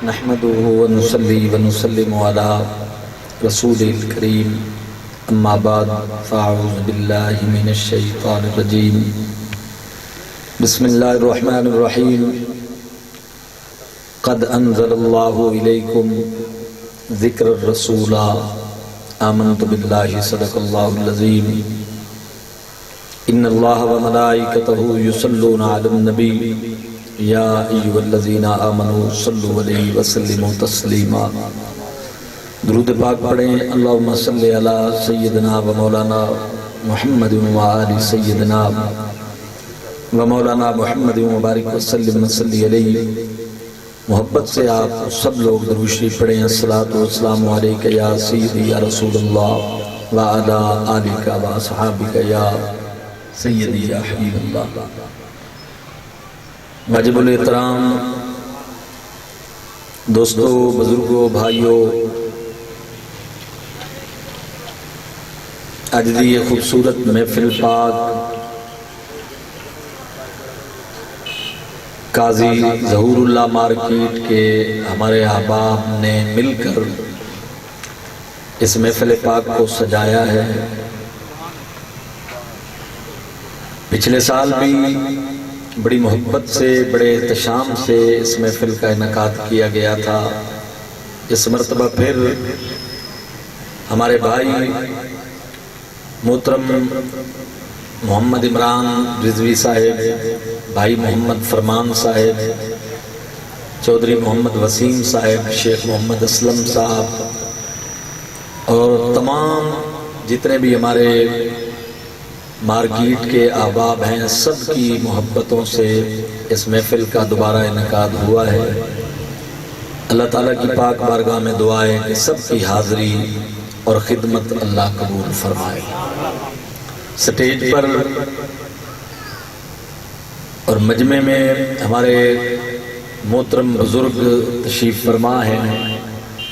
نحمده ونصلي ونسلم على رسول الكريم اما بعد فاعوذ بالله من الشيطان الرجيم بسم الله الرحمن الرحيم قد انزل الله اليكم ذكر الرسول آمنت بالله صدق الله العظيم ان الله وملائكته يصلون على النبي یا ایھا الذین آمنوا صلوا علیہ وسلموا تسلیما۔ درود پاک پڑھیں۔ اللہم صلی علی سیدنا و مولانا محمد و آل سیدنا و مولانا محمد مبارک وسلم صلی علیہ۔ محبت سے آپ سب لوگ درود شریف پڑھیں۔ الصلاۃ والسلام علیک یا سیدی یا رسول اللہ و علی آلک و اصحابک یا سیدی یا حبیب اللہ۔ واجب الاحترام دوستوں، بزرگوں، بھائیوں، آج دی یہ خوبصورت محفل پاک قاضی ظہور اللہ مارکیٹ کے ہمارے احباب نے مل کر اس محفل پاک کو سجایا ہے۔ پچھلے سال بھی بڑی محبت سے، بڑے احتشام سے اس محفل کا انعقاد کیا گیا تھا۔ اس مرتبہ پھر ہمارے بھائی محترم محمد عمران رضوی صاحب، بھائی محمد فرمان صاحب، چودھری محمد وسیم صاحب، شیخ محمد اسلم صاحب اور تمام جتنے بھی ہمارے مارکیٹ کے احباب ہیں، سب کی محبتوں سے اس محفل کا دوبارہ انعقاد ہوا ہے۔ اللہ تعالیٰ کی پاک بارگاہ میں دعا ہے کہ سب کی حاضری اور خدمت اللہ قبول فرمائے۔ سٹیج پر اور مجمع میں ہمارے محترم بزرگ تشریف فرما ہیں،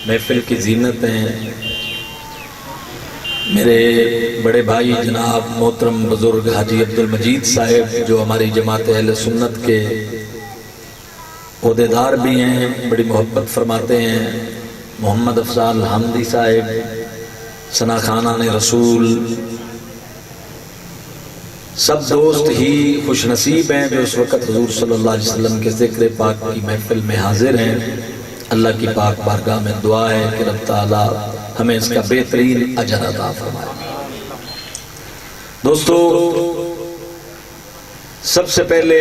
محفل کی زینت ہیں۔ میرے بڑے بھائی جناب محترم بزرگ حاجی عبدالمجید صاحب جو ہماری جماعت اہل سنت کے عہدیدار بھی ہیں، بڑی محبت فرماتے ہیں۔ محمد افضال حمدی صاحب، ثنا خانان رسول، سب دوست ہی خوش نصیب ہیں جو اس وقت حضور صلی اللہ علیہ وسلم کے ذکر پاک کی محفل میں حاضر ہیں۔ اللہ کی پاک بارگاہ میں دعا ہے کہ رب تعالیٰ ہمیں اس کا بہترین اجر عطا فرمائے۔ دوستو، سب سے پہلے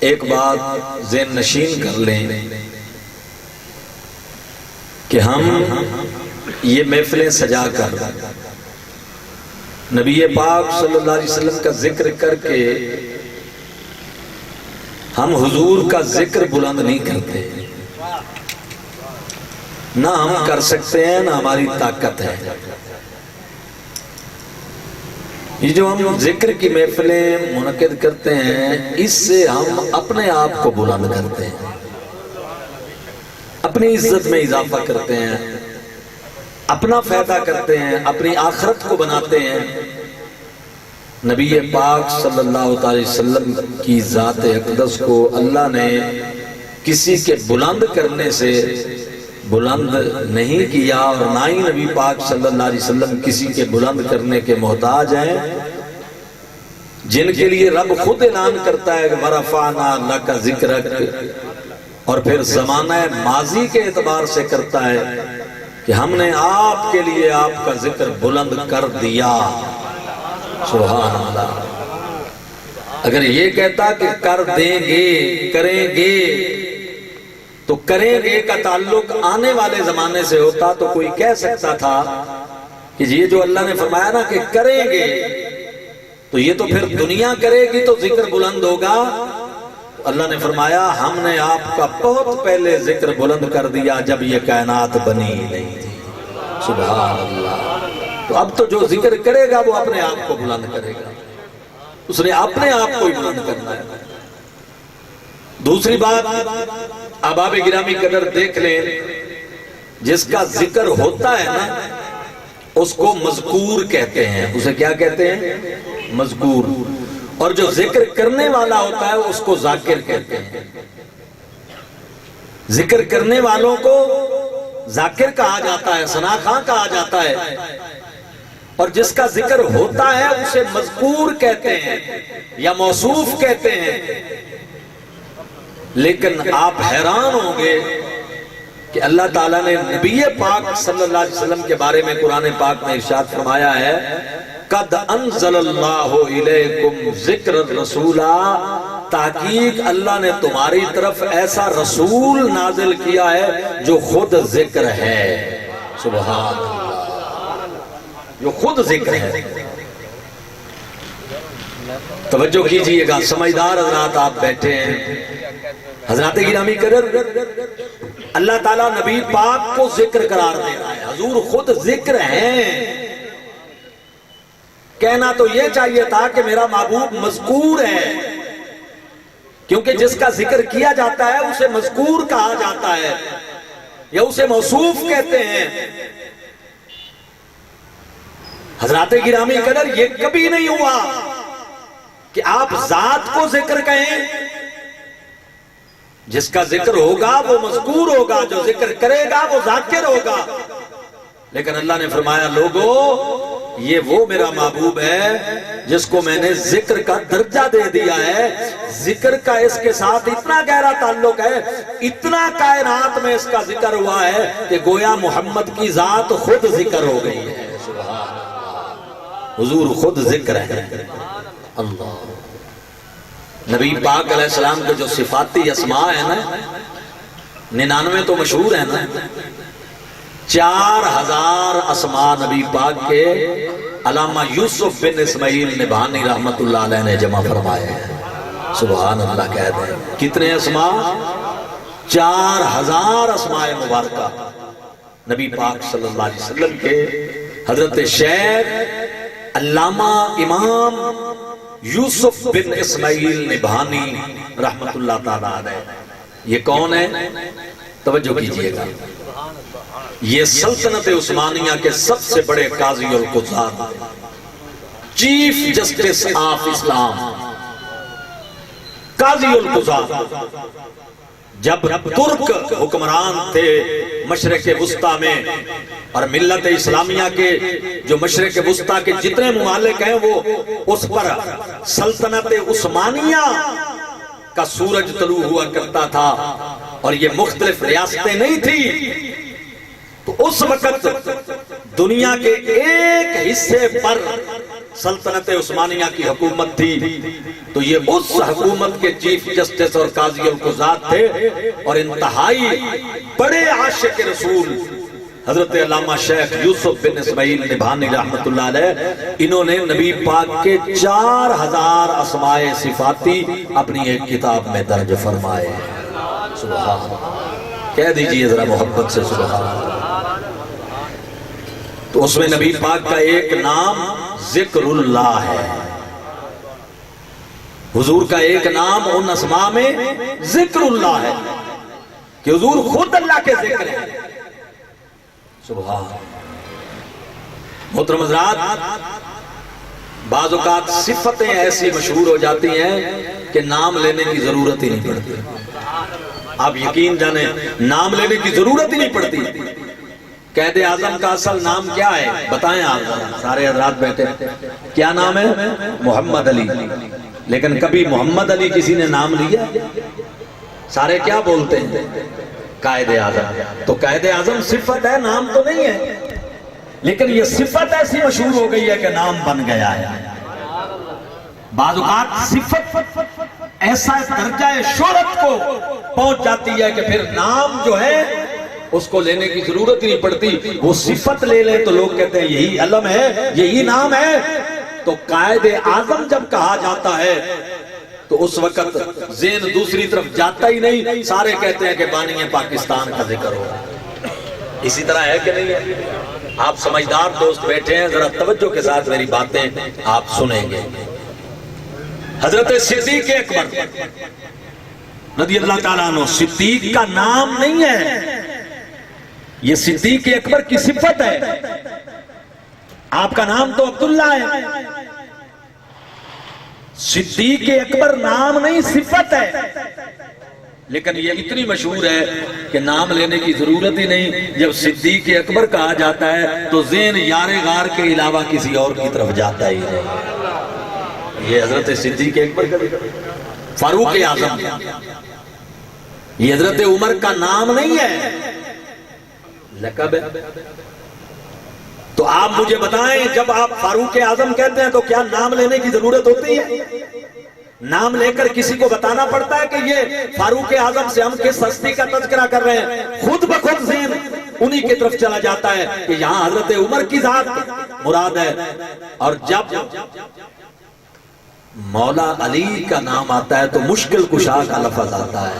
ایک بات ذہن نشین کر لیں کہ ہم یہ محفلیں سجا کر نبی پاک صلی اللہ علیہ وسلم کا ذکر کر کے ہم حضور کا ذکر بلند نہیں کرتے، نہ ہم کر سکتے ہیں، نہ ہماری طاقت ہے۔ یہ جو ہم ذکر کی محفلیں منعقد کرتے ہیں، اس سے ہم اپنے آپ کو بلند کرتے ہیں، اپنی عزت میں اضافہ کرتے ہیں، اپنا فائدہ کرتے ہیں، اپنی آخرت کو بناتے ہیں۔ نبی پاک صلی اللہ علیہ وسلم کی ذات اقدس کو اللہ نے کسی کے بلند کرنے سے بلند نہیں کیا، اور نہ ہی نبی پاک صلی اللہ علیہ وسلم کسی کے بلند کرنے کے محتاج ہیں، جن کے لیے رب خود اعلان کرتا ہے وَرَفَعْنَا لَكَ ذِكْرَكَ، اور پھر زمانہ ماضی کے اعتبار سے کرتا ہے کہ ہم نے آپ کے لیے آپ کا ذکر بلند کر دیا۔ سبحان اللہ۔ اگر یہ کہتا کہ کر دیں گے، کریں گے، تو کریں گے کا تعلق آنے والے زمانے سے ہوتا تو کوئی کہہ سکتا تھا کہ یہ جو اللہ نے فرمایا نا کہ کریں گے، تو یہ تو پھر دنیا کرے گی تو ذکر بلند ہوگا۔ اللہ نے فرمایا ہم نے آپ کا بہت پہلے ذکر بلند کر دیا جب یہ کائنات بنی نہیں تھی۔ سبحان اللہ۔ تو اب تو جو ذکر کرے گا وہ اپنے آپ کو بلند کرے گا، اس نے اپنے آپ کو ہی بلند کرنا ہے۔ دوسری بات، احباب گرامی قدر دیکھ لیں، جس کا ذکر ہوتا ہے نا اس کو مذکور کہتے ہیں۔ اسے کیا کہتے ہیں؟ مذکور۔ اور جو ذکر کرنے والا ہوتا ہے اس کو ذاکر کہتے ہیں۔ ذکر کرنے والوں کو ذاکر کہا جاتا ہے، ثنا خواں کہا جاتا ہے، اور جس کا ذکر ہوتا ہے اسے مذکور کہتے ہیں یا موصوف کہتے ہیں۔ لیکن آپ حیران ہوں گے کہ اللہ تعالیٰ نے نبی پاک صلی اللہ علیہ وسلم کے بارے میں قرآن پاک میں ارشاد فرمایا ہے، قد انزل اللہ الیکم ذکر الرسولا، تحقیق اللہ نے تمہاری طرف ایسا رسول نازل کیا ہے جو خود ذکر ہے۔ سبحان اللہ، جو خود ذکر ہے۔ توجہ کیجئے گا، سمجھدار حضرات آپ بیٹھے ہیں، حضرات گرامی قدر، اللہ تعالیٰ نبی پاک کو ذکر قرار دے رہا ہے، حضور خود ذکر ہیں۔ کہنا تو یہ چاہیے تھا کہ میرا محبوب مذکور ہے، کیونکہ جس کا ذکر کیا جاتا ہے اسے مذکور کہا جاتا ہے یا اسے موصوف کہتے ہیں۔ حضرات گرامی قدر، یہ کبھی نہیں ہوا کہ آپ ذات کو ذکر کہیں، جس کا ذکر ہوگا وہ مذکور ہوگا، جو ذکر کرے گا وہ ذاکر ہوگا۔ لیکن اللہ نے فرمایا، لوگو یہ وہ میرا محبوب ہے جس کو میں نے ذکر کا درجہ دے دیا ہے۔ ذکر کا اس کے ساتھ اتنا گہرا تعلق ہے، اتنا کائنات میں اس کا ذکر ہوا ہے کہ گویا محمد کی ذات خود ذکر ہو گئی ہے۔ سبحان اللہ، حضور خود ذکر ہے۔ اللہ، نبی پاک علیہ السلام کے جو صفاتی اسماء ہیں نا، 99 تو مشہور ہیں نا، 4000 اسماء نبی پاک کے علامہ یوسف بن اسماعیل نبھانی رحمت اللہ علیہ نے جمع فرمائے ہیں۔ سبحان اللہ کہہ دیں، کتنے اسماء؟ 4000 اسماء مبارکہ نبی پاک صلی اللہ علیہ وسلم کے حضرت شیخ علامہ امام یوسف بن اسماعیل نبھانی رحمت اللہ تعالیٰ علیہ۔ یہ کون ہے؟ توجہ کیجئے گا، یہ سلطنت عثمانیہ کے سب سے بڑے قاضی القضات، چیف جسٹس آف اسلام، قاضی القضات۔ جب ترک حکمران تھے مشرق وسطیٰ میں، اور ملت اسلامیہ کے جو مشرق وسطیٰ کے جتنے ممالک ہیں وہ اس پر سلطنت عثمانیہ کا سورج طلوع ہوا کرتا تھا، اور یہ مختلف ریاستیں نہیں تھی، تو اس وقت دنیا کے ایک حصے پر سلطنت عثمانیہ کی حکومت تھی، تو یہ اس حکومت کے چیف جسٹس اور قاضی القضات تھے، اور انتہائی بڑے عاشق رسول حضرت علامہ شیخ یوسف بن اسماعیل نبھانی رحمت اللہ علیہ، انہوں نے نبی پاک کے 4000 اسماء صفاتی اپنی ایک کتاب میں درج فرمائے۔ سبحان اللہ، کہہ دیجئے ذرا محبت سے سبحان اللہ۔ تو اس میں نبی پاک کا ایک نام ذکر اللہ ہے، حضور کا ایک نام ان اسماء میں ذکر اللہ ہے کہ حضور خود اللہ کے ذکر ہے۔ سبحان محترم حضرات، بعض اوقات صفتیں ایسی مشہور ہو جاتی ہیں کہ نام لینے کی ضرورت ہی نہیں پڑتی۔ آپ یقین جانیں، نام لینے کی ضرورت ہی نہیں پڑتی۔ قائد اعظم کا اصل نام کیا ہے بتائیں آپ، سارے حضرات بیٹھے، کیا نام ہے؟ محمد علی۔ لیکن کبھی محمد علی کسی نے نام لیا؟ سارے کیا بولتے ہیں؟ قائد اعظم۔ تو قائد اعظم صفت ہے، نام تو نہیں ہے، لیکن یہ صفت ایسی مشہور ہو گئی ہے کہ نام بن گیا ہے۔ بعض اوقات صفت ایسا درجہ شہرت کو پہنچ جاتی ہے کہ پھر نام جو ہے اس کو لینے کی ضرورت ہی نہیں پڑتی، وہ صفت لے لے تو لوگ کہتے ہیں یہی علم ہے، یہی نام ہے۔ تو قائد اعظم جب کہا جاتا ہے تو اس وقت ذہن دوسری طرف جاتا ہی نہیں، سارے کہتے ہیں کہ بانی پاکستان کا ذکر ہو۔ اسی طرح ہے کہ نہیں ہے؟ آپ سمجھدار دوست بیٹھے ہیں، ذرا توجہ کے ساتھ میری باتیں آپ سنیں گے۔ حضرت صدیق اکبر رضی اللہ تعالیٰ عنہ، صدیق کا نام نہیں ہے، یہ صدیق اکبر کی صفت ہے۔ آپ کا نام تو عبداللہ ہے، صدیق اکبر نام نہیں صفت ہے۔ لیکن یہ اتنی مشہور ہے کہ نام لینے کی ضرورت ہی نہیں. جب صدیق اکبر کہا جاتا ہے تو ذہن یار غار کے علاوہ کسی اور کی طرف جاتا ہی نہیں. یہ حضرت صدیق اکبر کا فاروق اعظم، یہ حضرت عمر کا نام نہیں ہے، لقب ہے. تو آپ مجھے بتائیں جب آپ فاروق اعظم کہتے ہیں تو کیا نام لینے کی ضرورت ہوتی ہے؟ نام لے کر کسی کو بتانا پڑتا ہے کہ یہ فاروق اعظم سے ہم کس ہستی کا تذکرہ کر رہے ہیں؟ خود بخود ذہن انہی کی طرف چلا جاتا ہے کہ یہاں حضرت عمر کی ذات مراد ہے. اور جب مولا علی کا نام آتا ہے تو مشکل کشا کا لفظ آتا ہے،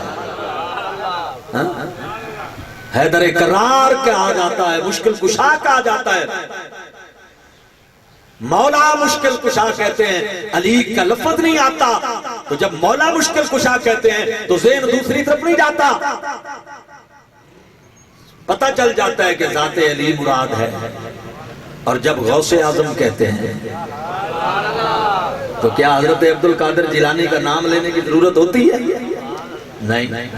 حیدر کرار کہا جاتا ہے، مشکل کشا کہا جاتا ہے. مولا مشکل کشا کہتے ہیں، علی کا لفظ نہیں آتا. تو جب مولا مشکل کشا کہتے ہیں تو ذہن دوسری طرف نہیں جاتا، پتہ چل جاتا ہے کہ ذات علی مراد ہے. اور جب غوث اعظم کہتے ہیں تو کیا حضرت عبد القادر جیلانی کا نام لینے کی ضرورت ہوتی ہے؟ نہیں.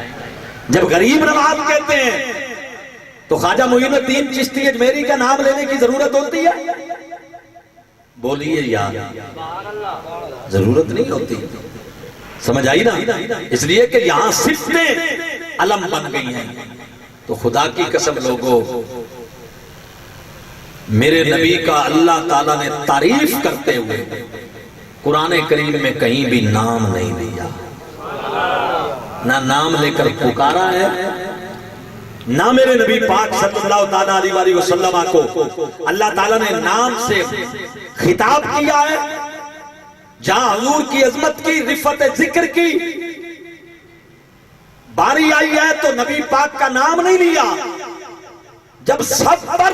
جب غریب نواز کہتے ہیں تو خواجہ معین الدین چشتی اجمیری کا نام لینے کی ضرورت ہوتی ہے؟ بولیے یار، ضرورت نہیں ہوتی. سمجھ آئی نا؟ اس لیے کہ یہاں صفتیں علم بن گئی ہیں. تو خدا کی قسم لوگوں، میرے نبی کا اللہ تعالیٰ نے تعریف کرتے ہوئے قرآن کریم میں کہیں بھی نام نہیں دیا، نہ نام لے کر پکارا ہے، نہ میرے نبی پاک صلی اللہ تعالیٰ علیہ وسلم کو اللہ تعالیٰ نے نام سے خطاب کیا ہے. جہاں حضور کی عظمت کی، رفت ذکر کی باری آئی ہے تو نبی پاک کا نام نہیں لیا. جب سب پر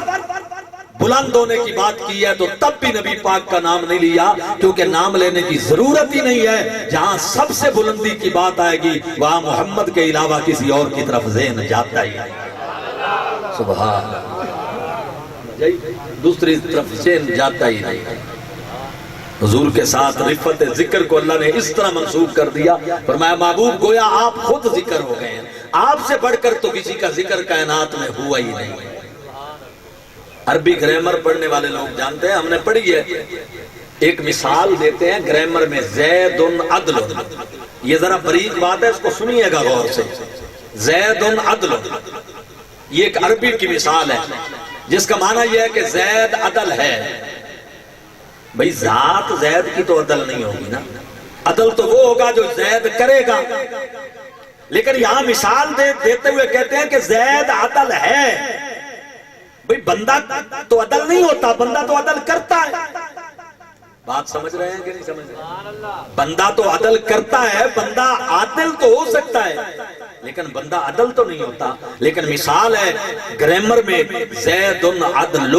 بلند ہونے کی بات کی ہے تو تب بھی نبی پاک کا نام نہیں لیا، کیونکہ نام لینے کی ضرورت ہی نہیں ہے. جہاں سب سے بلندی کی بات آئے گی وہاں محمد کے علاوہ کسی اور کی طرف ذہن جاتا ہی ہے. سبحان دوسری طرف ذہن جاتا ہی نہیں. حضور کے ساتھ رفت ذکر کو اللہ نے اس طرح منسوب کر دیا، فرمایا محبوب گویا آپ خود ذکر ہو گئے ہیں، آپ سے بڑھ کر تو کسی کا ذکر کائنات میں ہوا ہی نہیں. عربی گرامر پڑھنے والے لوگ جانتے ہیں، ہم نے پڑھی ہے. ایک مثال دیتے ہیں گرامر میں، زید عدل. یہ ذرا باریک بات ہے، اس کو سنیے گا غور سے. زید عدل یہ ایک عربی کی مثال ہے جس کا معنی یہ ہے کہ زید عدل ہے. بھئی ذات زید کی تو عدل نہیں ہوگی نا، عدل تو وہ ہوگا جو زید کرے گا. لیکن یہاں مثال دیتے ہوئے کہتے ہیں کہ زید عدل ہے. بھئی بندہ تو عدل نہیں ہوتا، بندہ تو عدل کرتا ہے. بات سمجھ رہے ہیں کہ نہیں سمجھ رہے ہیں؟ بندہ تو عدل کرتا ہے، بندہ عادل تو ہو سکتا ہے لیکن بندہ عدل تو نہیں ہوتا. لیکن مثال ہے گرامر میں، زید عدل،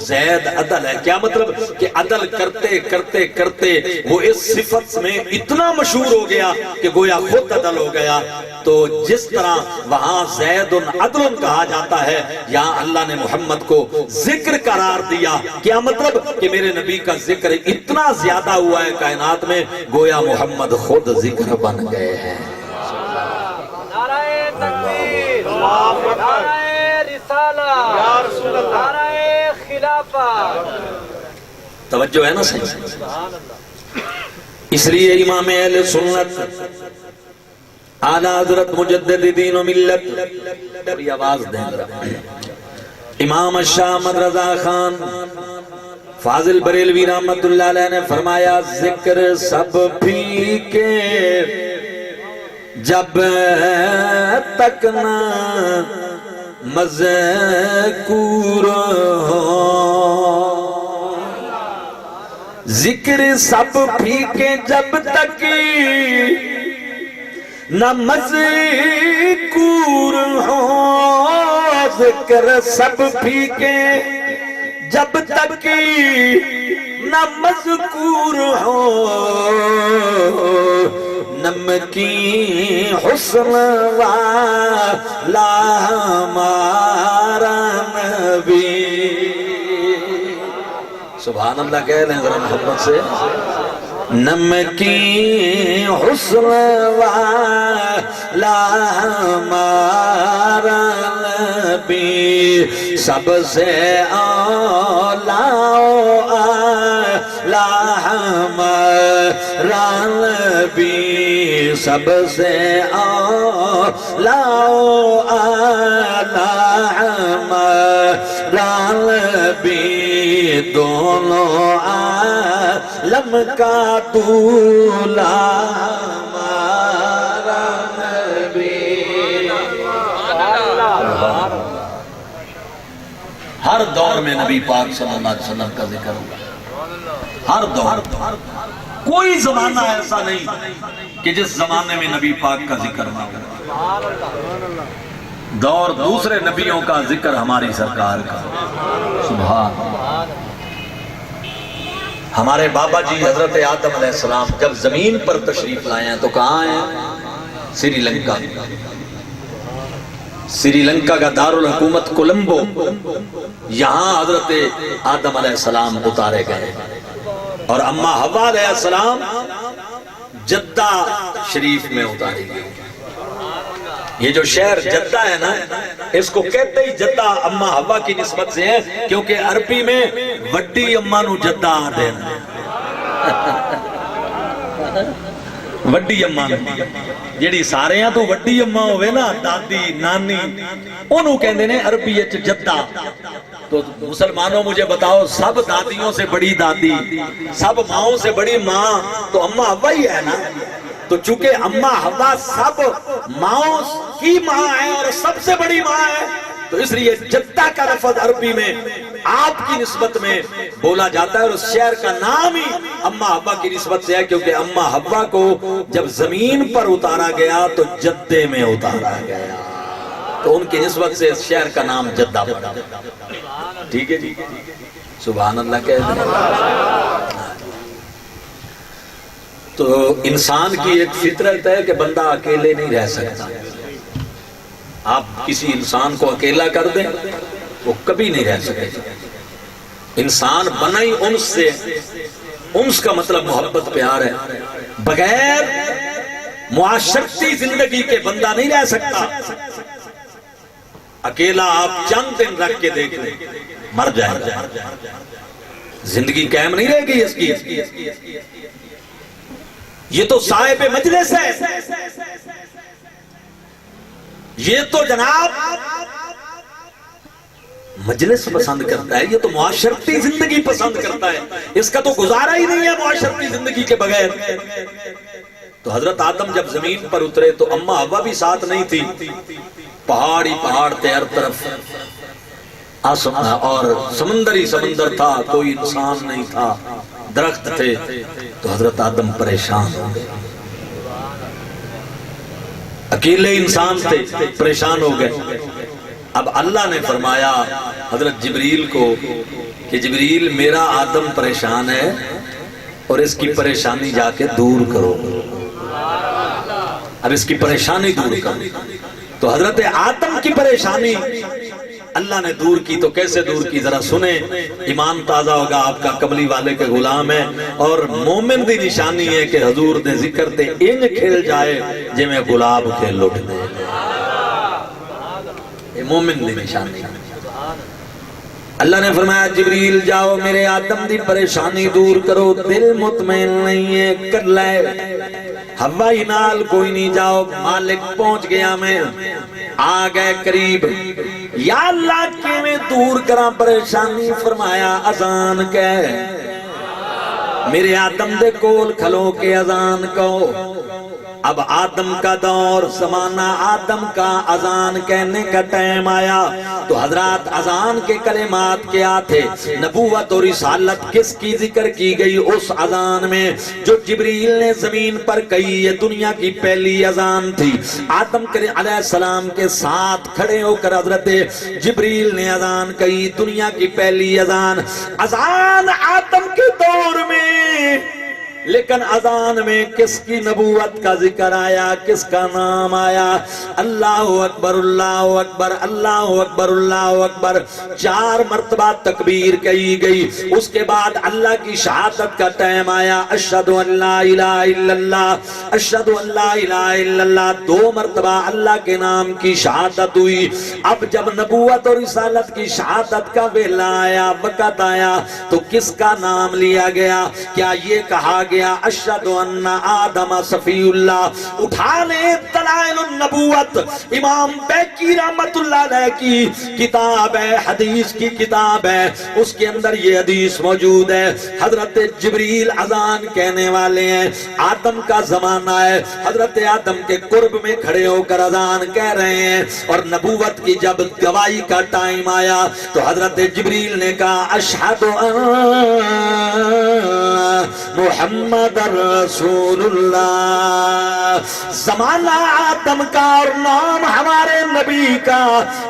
زید عدل ہے. کیا مطلب؟ کہ عدل کرتے کرتے کرتے وہ اس صفت میں اتنا مشہور ہو گیا کہ گویا خود عدل ہو گیا. تو جس طرح وہاں زید عدل کہا جاتا ہے، یہاں اللہ نے محمد کو ذکر قرار دیا. کیا مطلب؟ کہ میرے نبی کا ذکر اتنا زیادہ ہوا ہے کائنات میں، گویا محمد خود ذکر بن گئے ہیں. نعرہ تکبیر، نعرہ رسالہ، نعرہ خلافہ. توجہ ہے نا صحیح؟ اس لیے امام اہل سنت اعلیٰ حضرت مجدد دین و ملت، یہ آواز دیں امام شاہ احمد رضا خان فاضل بریلوی رحمت اللہ علیہ نے فرمایا، ذکر سب پھیکے جب تک نہ مذکور ہو. ذکر سب پھیکے جب تک نہ مذکور ہو. ذکر سب پھیکے جب تک نہ مذکور ہو. نمکی حسن والا ہمارا نبی. سبحان اللہ کہہ لیں ذرا محبت سے. نمکی حسن والا ہمارا نبی سب سے اولا ہمارا نبی سب سے اولا ہمارا نبی دونوں عالم کا دولا ہمارا نبی ہر دور میں نبی پاک صلی اللہ علیہ وسلم کا ذکر ہوگا ہر دور کوئی زمانہ ایسا نہیں کہ جس زمانے میں نبی پاک کا ذکر نہ ہو دور دوسرے نبیوں کا ذکر ہماری سرکار کا سبحان ہمارے بابا جی حضرت آدم علیہ السلام جب زمین پر تشریف لائے ہیں تو کہاں ہیں سری لنکا سری لنکا کا دارالحکومت کولمبو یہاں حضرت آدم علیہ السلام اتارے گئے اور اماں حوا علیہ السلام جدہ شریف میں اتاری گئی یہ جو شہر جدہ ہے نا اس کو کہتے ہی جدہ اماں حوا کی نسبت سے ہے کیونکہ عربی میں وڈی اماں نو جدہ آتے ہیں وڈی اماں جیڑی سارے ہیں تو وڈی اماں ہوئے نا دادی نانی انہوں کہندے نے عربی اچھ جدہ تو مسلمانوں مجھے بتاؤ سب دادیوں سے بڑی دادی سب ماؤں سے بڑی ماں تو اماں حوا ہی ہے نا تو چونکہ اماں حوا سب ماؤں کی ماں ہے اور سب سے بڑی ماں ہے تو اس لیے جدہ کا لفظ عربی میں آپ کی نسبت میں بولا جاتا ہے اور اس شہر کا نام ہی اماں حوا کی نسبت سے ہے کیونکہ اماں حوا کو جب زمین پر اتارا گیا تو جدے میں اتارا گیا تو ان کی نسبت سے اس شہر کا نام جدہ پڑا ٹھیک ہے جی سبحان اللہ کہتے ہیں تو انسان کی ایک فطرت ہے کہ بندہ اکیلے نہیں رہ سکتا آپ کسی انسان کو اکیلا کر دیں وہ کبھی نہیں رہ سکے انسان بنا ہی انس سے انس کا مطلب محبت پیار ہے بغیر معاشرتی زندگی کے بندہ نہیں رہ سکتا اکیلا آپ چند دن رکھ کے دیکھ لیں مر جائے گا زندگی قائم نہیں رہے گی اس کی یہ تو صاحب مجلس ہے یہ تو جناب مجلس پسند کرتا ہے یہ تو معاشرتی زندگی پسند کرتا ہے اس کا تو گزارا ہی نہیں ہے معاشرتی زندگی کے بغیر تو حضرت آدم جب زمین پر اترے تو اماں حوا بھی ساتھ نہیں تھی پہاڑ ہی پہاڑ تھے ہر طرف اور سمندر ہی سمندر تھا کوئی انسان نہیں تھا درخت تھے تو حضرت آدم پریشان ہو گئے اکیلے انسان تھے پریشان ہو گئے اب اللہ نے فرمایا حضرت جبریل کو کہ جبریل میرا آدم پریشان ہے اور اس کی پریشانی جا کے دور کرو اب اس کی پریشانی دور کرو تو حضرت آدم کی پریشانی اللہ نے دور کی تو کیسے دور کی ذرا سنیں ایمان تازہ ہوگا آپ کا کملی والے کے غلام ہے اور مومن دی نشانی ہے کہ حضور نے ذکر تے انج کھیل جائے جے میں گلاب کھیل لوٹ دے یہ مومن دی نشانی ہے اللہ نے فرمایا جبریل جاؤ میرے آدم دی پریشانی دور کرو دل مطمئن نہیں ہے کر لائے ہوائی نال کوئی نہیں جاؤ مالک پہنچ گیا میں آگئے قریب یا اللہ کے میں دور کرا پریشانی فرمایا اذان کہے میرے آدم دے کول کھلو کے اذان کہو اب آدم کا دور زمانہ آدم کا اذان کہنے کا ٹائم آیا تو حضرات اذان کے کلمات کیا تھے نبوت اور رسالت کس کی ذکر کی گئی اس اذان میں جو جبریل نے زمین پر کہی یہ دنیا کی پہلی اذان تھی آدم علیہ السلام کے ساتھ کھڑے ہو کر حضرت جبریل نے اذان کہی دنیا کی پہلی اذان آدم کے دور میں لیکن اذان میں کس کی نبوت کا ذکر آیا، کس کا نام آیا؟ اللہ اکبر اللہ اکبر اللہ اکبر اللہ اکبر 4 مرتبہ تکبیر کہی گئی۔ اس کے بعد اللہ کی شہادت کا ٹائم آیا، اشہد ان لا الہ الا اللہ اشہد ان لا الہ الا اللہ 2 مرتبہ اللہ کے نام کی شہادت ہوئی۔ اب جب نبوت اور رسالت کی شہادت کا ویلا آیا، وقت آیا، تو کس کا نام لیا گیا؟ کیا یہ کہا گیا اشہد ان آدم صفی اللہ؟ اٹھا لیں دلائل النبوت، امام بیکی رحمت اللہ علیہ کی کتاب ہے، حدیث کی کتاب ہے، اس کے اندر یہ حدیث موجود ہے۔ حضرت جبریل اذان کہنے والے ہیں، آدم کا زمانہ ہے، حضرت آدم کے قرب میں کھڑے ہو کر اذان کہہ رہے ہیں، اور نبوت کی جب گواہی کا ٹائم آیا تو حضرت جبریل نے کہا اشہد ان محمد رسول اللہ۔ زمانہ آدم کا اور نام ہمارے نبی کا،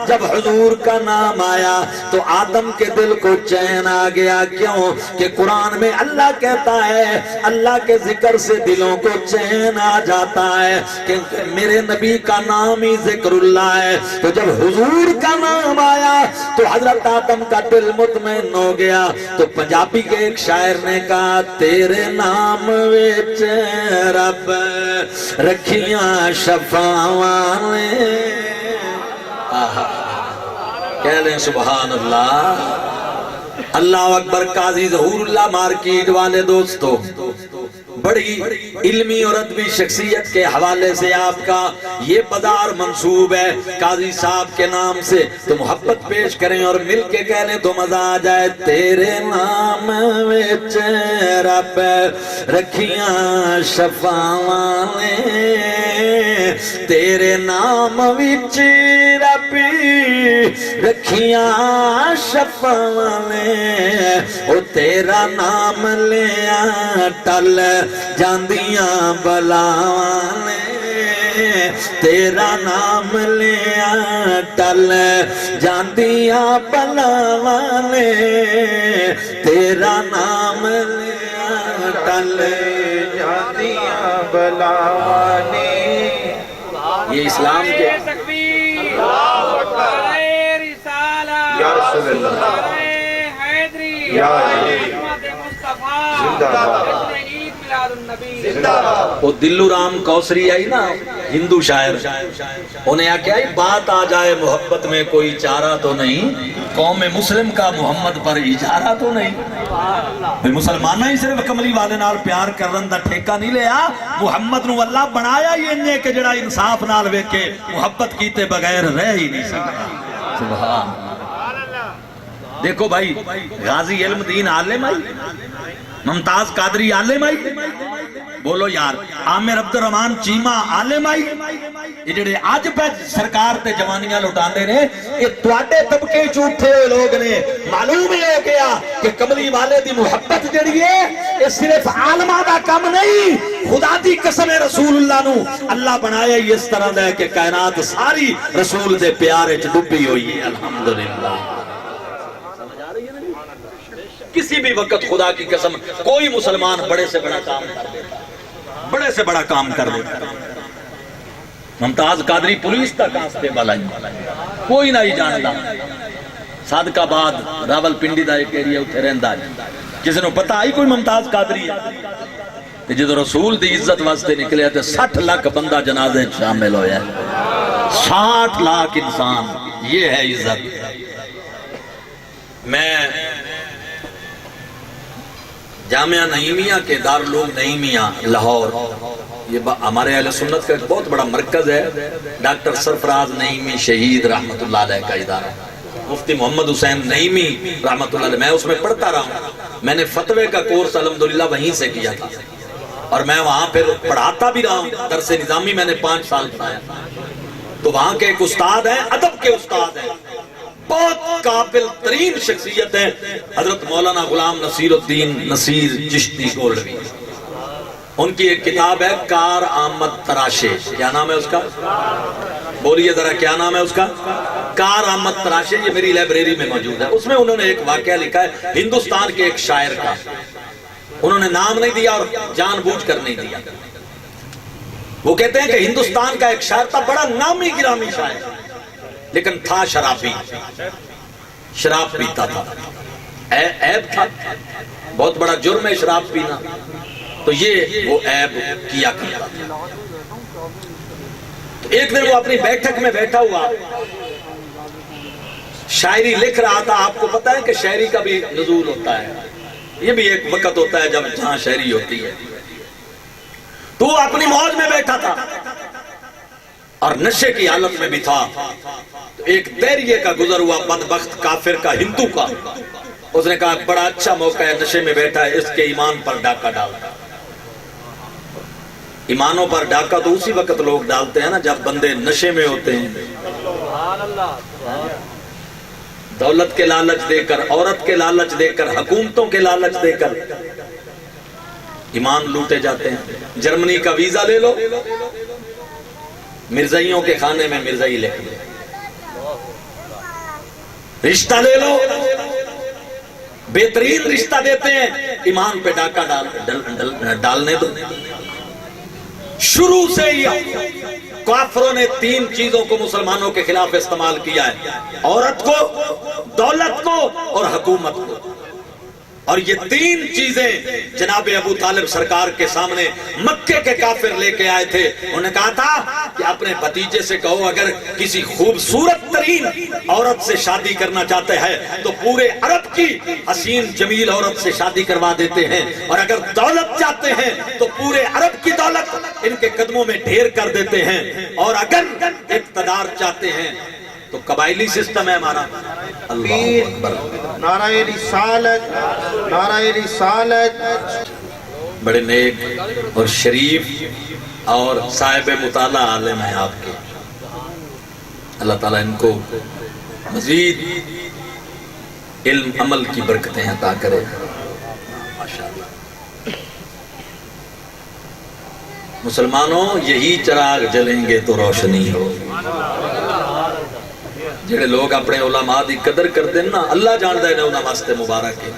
جب حضور کا نام آیا تو آدم کے دل کو چین آ گیا۔ کیوں کہ قرآن میں اللہ کہتا ہے اللہ کے ذکر سے دلوں کو چین آ جاتا ہے، کہ میرے نبی کا نام ہی ذکر اللہ ہے۔ تو جب حضور کا نام آیا تو حضرت آدم کا دل مطمئن ہو گیا۔ تو پنجابی کے ایک شاعر نے کہا تیرے نام وچ رب رکھیاں شفاواں نے، کہہ لیں سبحان اللہ، اللہ اکبر۔ قاضی ظہور اللہ مارکیٹ والے دوستو، بڑی علمی اور ادبی شخصیت کے حوالے سے آپ کا یہ بازار منصوب ہے قاضی صاحب کے نام سے، تو محبت پیش کریں اور مل کے کہہ لیں تو مزہ آ جائے۔ تیرے نام وچ رب رکھیاں شفاواں نے، تیرے نام وچ رب رکھیاں شفاواں نے، او تیرا نام لیا ٹل جاندیاں بلاواں نے، تیرا نام لیا ٹل جاندیاں بلاواں نے، تیرا نام لیا ٹل جاندیاں بلاواں نے۔ یہ اسلام کے یا رسول اللہ یا وہ دلو رام کوسری آئی نا ہندو شاعر، انہیں آکیا بات آ جائے محبت میں کوئی چارہ تو نہیں، قوم مسلم کا محمد پر اجارہ تو نہیں۔ مسلمانہ ہی صرف کملی والے نال پیار کرن دا ٹھیکہ نہیں لیا، محمد نو اللہ بنایا ہی انہیں کہ جڑا انصاف نال ویکے محبت کیتے بغیر رہ ہی نہیں سکتا۔ سبحان دیکھو بھائی، غازی علم دین عالم آئی، ممتاز قادری عالم آئی، بولو یار، عامر عبد الرحمن چیمہ عالم آئی، یہ جڑے آج پہ سرکار تے جوانیاں لٹاندے نے، یہ تواڈے طبقے چھوٹے ہوئے لوگ نے۔ معلوم ہی ہو گیا کہ کملی والے دی محبت جڑی ہے یہ صرف عالمہ دا کم نہیں، خدا دی قسم رسول اللہ نو اللہ بنایا ہی اس طرح دا ہے کہ کائنات ساری رسول دے پیارے چ ڈوبی ہوئی ہے۔ الحمدللہ کسی بھی وقت خدا کی قسم کوئی مسلمان بڑے سے بڑا کام کر دیتا، بڑے سے بڑا کام کر دیتا۔ ممتاز قادری پولیس تا کانسٹیبل آئی، کوئی نہ ہی جانتا، صادقہ بعد راول پنڈی دا ایک ایریا اتھے رہندا ہے، کسی نے پتہ آئی کوئی ممتاز قادری ہے، جدو رسول دی عزت واسطے نکلے تھے 60 لاکھ بندہ جنازے شامل ہویا ہے، 60 لاکھ انسان، یہ ہے عزت۔ میں جامعہ نعیمیہ کے دارالعلوم نعیمیہ لاہور، یہ ہمارے اہل سنت کا ایک بہت بڑا مرکز ہے، ڈاکٹر سرفراز نعیمی شہید رحمت اللہ علیہ کا ادارہ، مفتی محمد حسین نعیمی رحمت اللہ علیہ، میں اس میں پڑھتا رہا ہوں، میں نے فتوے کا کورس الحمدللہ وہیں سے کیا تھا، اور میں وہاں پھر پڑھاتا بھی رہا ہوں، درس نظامی میں نے 5 سال پڑھایا، تو وہاں کے ایک استاد ہیں، ادب کے استاد ہیں، بہت قابل ترین شخصیت ہے، حضرت مولانا غلام نصیر الدین نصیر چشتی گولوی، ان کی ایک کتاب ہے کار آمد تراشے، کیا نام ہے اس کا؟ بولیے ذرا کیا نام ہے اس کا؟ کار آمد تراشے، یہ میری لائبریری میں موجود ہے۔ اس میں انہوں نے ایک واقعہ لکھا ہے ہندوستان کے ایک شاعر کا، انہوں نے نام نہیں دیا اور جان بوجھ کر نہیں دیا. وہ کہتے ہیں کہ ہندوستان کا ایک شاعر تھا، بڑا نامی گرامی شاعر، لیکن تھا شرابی، شراب پیتا تھا. عیب تھا، بہت بڑا جرم ہے شراب پینا، تو یہ وہ عیب کیا کرتا تھا. ایک دن وہ اپنی بیٹھک میں بیٹھا ہوا شاعری لکھ رہا تھا. آپ کو پتا ہے کہ شاعری کا بھی نزول ہوتا ہے، یہ بھی ایک وقت ہوتا ہے جب جہاں شاعری ہوتی ہے. تو وہ اپنی موج میں بیٹھا تھا اور نشے کی حالت میں بھی تھا. تو ایک دیریے کا گزر ہوا بدبخت کافر کا، ہندو کا. اس نے کہا بڑا اچھا موقع ہے، نشے میں بیٹھا ہے، اس کے ایمان پر ڈاکہ ڈالتا. ایمانوں پر ڈاکہ تو اسی وقت لوگ ڈالتے ہیں نا جب بندے نشے میں ہوتے ہیں. دولت کے لالچ دے کر، عورت کے لالچ دے کر، حکومتوں کے لالچ دے کر ایمان لوٹے جاتے ہیں. جرمنی کا ویزا لے لو، مرزائیوں کے کھانے میں مرزائی لے لو. رشتہ لے لو، بہترین رشتہ دیتے ہیں، ایمان پہ ڈاکہ ڈالنے دو. شروع سے ہی کافروں نے تین چیزوں کو مسلمانوں کے خلاف استعمال کیا ہے: عورت کو، دولت کو اور حکومت کو. اور یہ تین چیزیں جناب ابو طالب سرکار کے سامنے مکے کے کافر لے کے آئے تھے. انہوں نے کہا تھا کہ اپنے بھتیجے سے کہو اگر کسی خوبصورت ترین عورت سے شادی کرنا چاہتے ہیں تو پورے عرب کی حسین جمیل عورت سے شادی کروا دیتے ہیں، اور اگر دولت چاہتے ہیں تو پورے عرب کی دولت ان کے قدموں میں ڈھیر کر دیتے ہیں، اور اگر اقتدار چاہتے ہیں تو قبائلی سسٹم ہے ہمارا. اللہ اکبر، نعرہ رسالت، نعرہ رسالت. بڑے نیک اور شریف اور صاحب مطالعہ عالم ہیں آپ کے. اللہ تعالیٰ ان کو مزید علم عمل کی برکتیں عطا کرے. ماشاءاللہ. مسلمانوں یہی چراغ جلیں گے تو روشنی ہو. جڑے لوگ اپنے علماء دی قدر کر دیں نا، اللہ جاندا ہے انہاں واسطے مبارک ہے.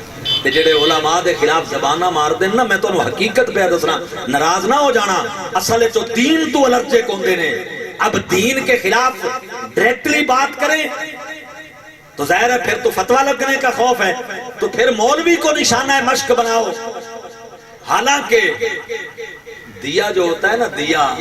تے جڑے علماء دے خلاف زباناں مار دیں نا، میں تانوں حقیقت پہ دسنا، ناراض نہ ہو جانا، اصل تو دین تو الرجک ہوندے نے. اب دین کے خلاف ڈائریکٹلی بات کریں تو ظاہر ہے پھر تو فتویٰ لگنے کا خوف ہے، تو پھر مولوی کو نشانہ مشق بناؤ. حالانکہ دیا جو ہوتا ہے نا، دیا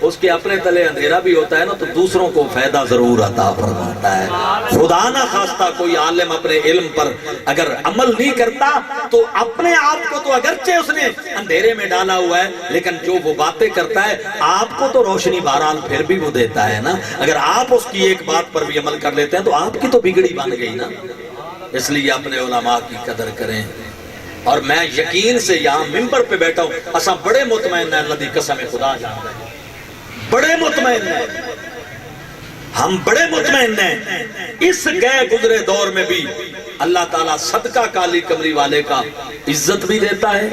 اس کے اپنے تلے اندھیرا بھی ہوتا ہے نا، تو دوسروں کو فائدہ ضرور عطا فرماتا ہے. خدا نہ خواستہ کوئی عالم اپنے علم پر اگر عمل نہیں کرتا تو اپنے آپ کو تو اگرچہ اس نے اندھیرے میں ڈالا ہوا ہے، لیکن جو وہ باتیں کرتا ہے آپ کو تو روشنی بہرحال پھر بھی وہ دیتا ہے نا. اگر آپ اس کی ایک بات پر بھی عمل کر لیتے ہیں تو آپ کی تو بگڑی بن گئی نا. اس لیے اپنے علماء کی قدر کریں. اور میں یقین سے یہاں ممبر پہ بیٹھا ہوں، اساں بڑے مطمئن ہیں، اللہ دی قسم خدا جانتا ہے، بڑے مطمئن ہیں، ہم بڑے مطمئن ہیں. اس گئے گزرے دور میں بھی اللہ تعالیٰ صدقہ کالی کمری والے کا عزت بھی دیتا ہے،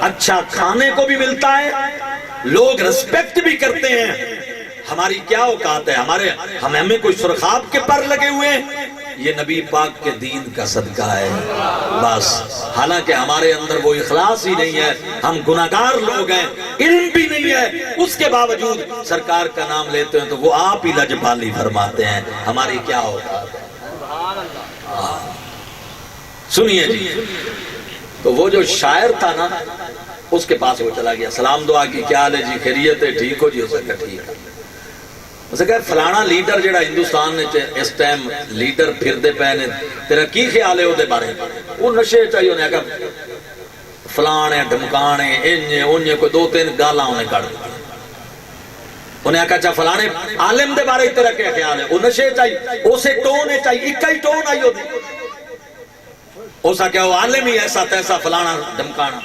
اچھا کھانے کو بھی ملتا ہے، لوگ رسپیکٹ بھی کرتے ہیں. ہماری کیا اوقات ہے، ہمیں کوئی سرخاب کے پر لگے ہوئے ہیں؟ یہ نبی پاک کے دین کا صدقہ ہے بس. حالانکہ ہمارے اندر وہ اخلاص ہی نہیں ہے، ہم گناہگار لوگ ہیں، علم بھی نہیں ہے، اس کے باوجود سرکار کا نام لیتے ہیں تو وہ آپ ہی لجپالی فرماتے ہیں. ہماری کیا ہوتا ہے. سنیے جی، تو وہ جو شاعر تھا نا، اس کے پاس وہ چلا گیا، سلام دعا کی، کیا حال ہے جی، خیریت ہے، ٹھیک ہو جی؟ اسے کہا ٹھیک ہے. اسے کہا فلانا لیڈر جڑا ہندوستان نے اس ٹائم لیڈر پھر دے پہنے، تیرا کی خیال ہے وہ دے بارے؟ وہ نشے چاہیے. انہیں کہا فلانے ڈھمکانے انجے انجے کوئی دو تین گالاں انہیں کر دی. انہیں کہا اچھا فلانے عالم دے بارے تیرا کیا خیال ہے؟ وہ نشے چاہیے، اسے ٹونے چاہیے، ایک ہی ٹون آئی ہوتی. اسا کہا وہ عالم ہی ایسا تیسا فلانا ڈھمکانا.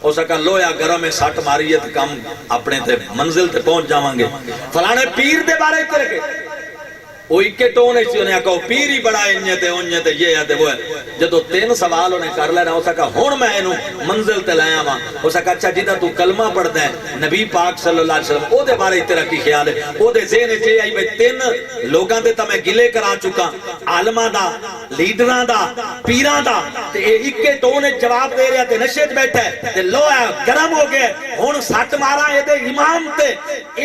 اسا کہا لویا گرم میں سٹ ماریت کم اپنے تے منزل تے پہنچ جاواں گے. فلانے پیر دے بارے تیرے کے وہ ایک ٹون ہے. انہیں کہا پیر ہی بڑا انجے تے یہ ہے تے وہ ہے. جدو تین سوال انہیں کر لینا، اسا کہا ہون میں انہوں منزل تے لائیں آواں. اسا کہا اچھا جدہ تو کلمہ پڑھتا ہے نبی پاک صلی اللہ علیہ وسلم، او دے بارے تیرا کی خیال ہے؟ او دے ذہن چے آئی بھئی تین لوگاں دے تا میں گلے کرا چکا، عالمہ دا لیڈراں دا پیراں دا تے اکے ٹون وچ جواب دے رہا تے نشے وچ بیٹھا ہے تے لو ہے گرم ہو گیا ہن سٹ مارا اے دے امام تے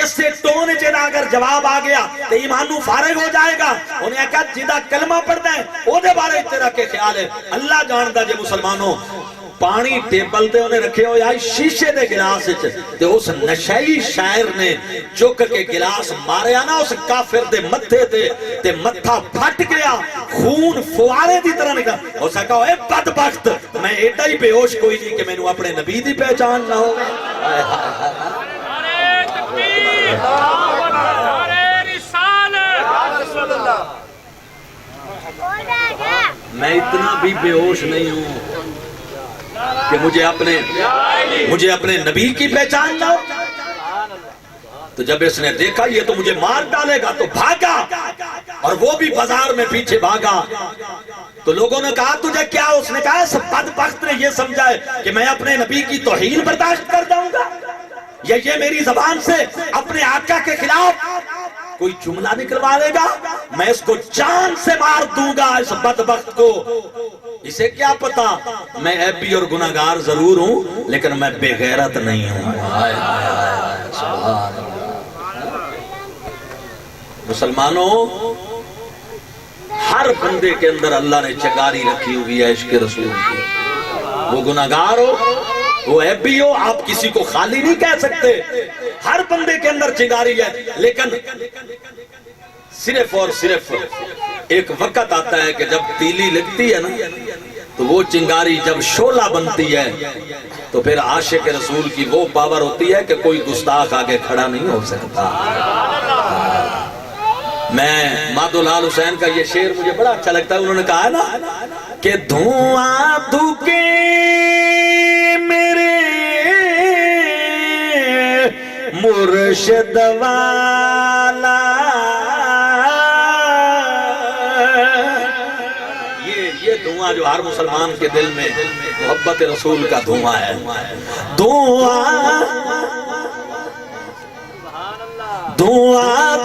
اسے ٹون وچ اگر جواب آ گیا تے ایمان نو فارغ ہو جائے گا. انہیں کہا جدا کلمہ پڑھدا ہے او دے بارے تیرا کے خیال ہے؟ اللہ جاندا جے مسلمانوں پانی ٹیبل تے انہیں رکھے ہوئے آئی شیشے دے گلاس تے اس نشائی شاعر نے چک کے گلاس ماریا نا اس کافر دے متھے تے متھا پھٹ گیا خون فوارے دی طرح نکلا. اس نے کہا اے بدبخت میں ایڈا ہی بے ہوش کوئی نہیں کہ میں نو اپنے نبی دی پہچان نہ ہو. میں اتنا بھی بے ہوش نہیں ہوں کہ مجھے اپنے نبی کی پہچان نہ ہو. تو جب اس نے دیکھا یہ تو مجھے مار ڈالے گا تو بھاگا اور وہ بھی بازار میں پیچھے بھاگا. تو لوگوں نے کہا تجھے کیا؟ اس نے کہا اس بدبخت نے یہ سمجھا ہے کہ میں اپنے نبی کی توہین برداشت کر جاؤں گا یا یہ میری زبان سے اپنے آقا کے خلاف کوئی جملہ نکلوا لے گا میں اس کو جان سے مار دوں گا اس بدبخت کو. اسے کیا پتا میں عیبی اور گناہگار ضرور ہوں لیکن میں بے غیرت نہیں ہوں. سبحان اللہ. مسلمانوں ہر بندے کے اندر اللہ نے چنگاری رکھی ہوئی ہے عشق رسول کی. وہ گناہگار ہو وہ عیبی ہو آپ کسی کو خالی نہیں کہہ سکتے. ہر بندے کے اندر چنگاری ہے لیکن صرف اور صرف ایک وقت آتا ہے کہ جب تیلی لگتی ہے نا تو وہ چنگاری جب شعلہ بنتی ہے تو پھر عاشق رسول کی وہ پاور ہوتی ہے کہ کوئی گستاخ آگے کھڑا نہیں ہو سکتا. میں مادولال حسین کا یہ شعر مجھے بڑا اچھا لگتا ہے. انہوں نے کہا نا کہ دھواں دھوکے میرے مرشد والا یہ دھواں جو ہر مسلمان کے دل میں محبت رسول کا دھواں ہے. دھواں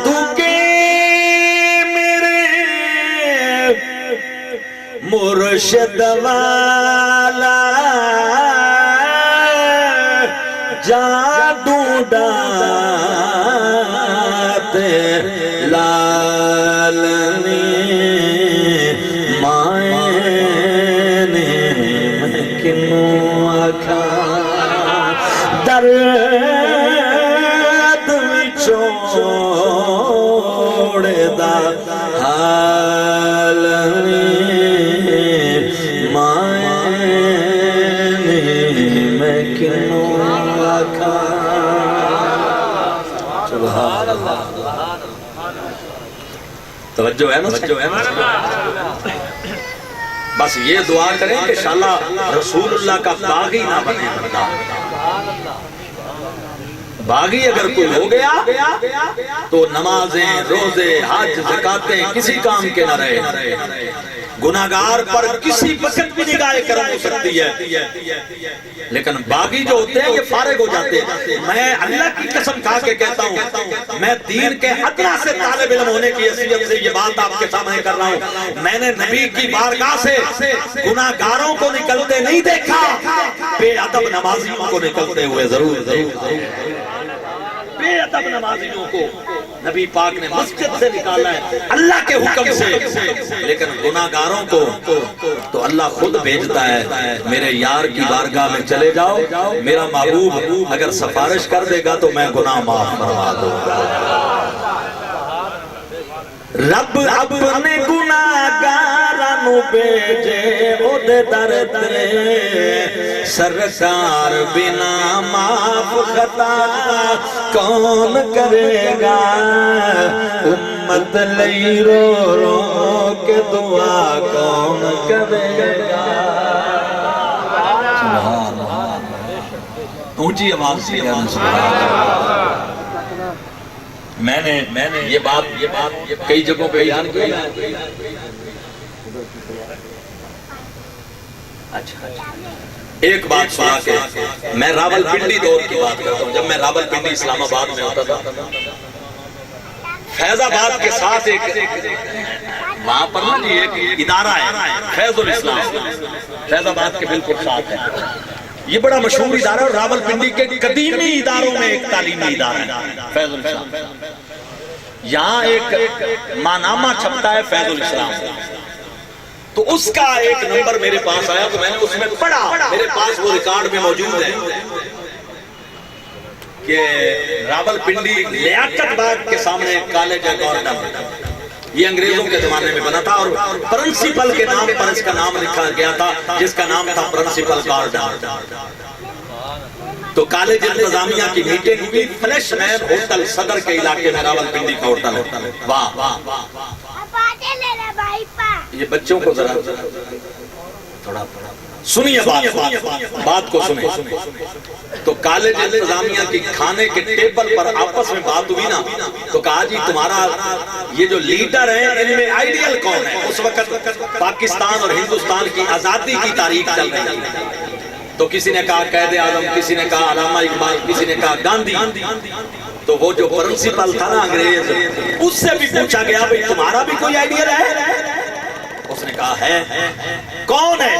دھوکے میرے مرشد والا جادو ڈاتے لالنی مائنے میں کنوں آکھا درد چھوڑ دا حالنی مائنے میں کنوں آکھا. سبحان اللہ. توجہ ہے نا. بس یہ دعا کریں کہ انشاءاللہ رسول اللہ کا باغی نہ بنے بندہ. باغی اگر کوئی ہو گیا تو نمازیں روزے حج زکاتیں کسی کام کے نہ رہے. گناہگار پر کسی وقت بھی نگاہ کرم ہو سکتی ہے لیکن باغی جو ہوتے ہیں یہ فارغ ہو جاتے ہیں. میں اللہ کی قسم کھا کے کہتا ہوں میں دین کے ادنا سے طالب علم ہونے کی حیثیت سے یہ بات آپ کے سامنے کر رہا ہوں. میں نے نبی کی بارگاہ سے گناہگاروں کو نکلتے نہیں دیکھا بے ادب نمازیوں کو نکلتے ہوئے ضرور. بے ادب نمازیوں کو نبی پاک نے مسجد سے نکالا ہے اللہ کے حکم سے لیکن گناہگاروں کو تو اللہ خود بھیجتا ہے میرے یار کی بارگاہ میں چلے جاؤ میرا محبوب اگر سفارش کر دے گا تو میں گناہ معاف فرما دوں گا. رب اپنے گناہگاروں بھیجے او دے در تے سرکار بنا معاف خطا کون کرے گا. امت لئی رو رو کے دعا کون کرے گا. سبحان اللہ. اونچی آواز سے سبحان اللہ. میں نے یہ بات کئی جگہوں پہ بیان کی. اچھا ایک بات سنا کے میں راولپنڈی دور کی بات کرتا ہوں. جب میں راولپنڈی اسلام آباد میں ہوتا تھا فیض آباد کے ساتھ ایک وہاں پر نا جی ایک ادارہ ہے فیض الاسلام، فیض آباد کے بالکل ساتھ ہے، یہ بڑا مشہور ادارہ ہے، راول پنڈی کے قدیمی اداروں میں ایک تعلیمی ادارہ ہے فیض الاسلام۔ یہاں ایک ماہنامہ چھپتا ہے فیض الاسلام، تو اس کا ایک نمبر میرے پاس آیا تو میں نے اس میں پڑھا، میرے پاس وہ ریکارڈ میں موجود ہے کہ راول پنڈی لیاقت باغ کے سامنے کالج ہے گورنر، یہ انگریزوں کے زمانے میں بنا تھا اور پرنسپل کے نام پر اس کا نام لکھا گیا تھا جس کا نام تھا پرنسپل گارڈن۔ تو کالج انتظامیہ کی میٹنگ ہوئی فلیش میں ہوٹل صدر کے علاقے میں، راول پنڈی کا ہوٹل ہے، واہ یہ بچوں کو ذرا تھوڑا سنیے بات کو سنیں۔ تو کالج انتظامیہ کی کھانے کے ٹیبل پر آپس میں بات ہوئی نا، تو کہا جی تمہارا یہ جو لیڈر ہیں ان میں آئیڈیل کون ہے؟ اس وقت پاکستان اور ہندوستان کی آزادی کی تاریخ چل رہی ہے، تو کسی نے کہا قائد اعظم، کسی نے کہا علامہ اقبال، کسی نے کہا گاندھی۔ تو وہ جو پرنسپل تھا نا انگریز، اس سے بھی پوچھا گیا بھئی تمہارا بھی کوئی آئیڈیل ہے؟ اس نے کہا ہے۔ کون ہے؟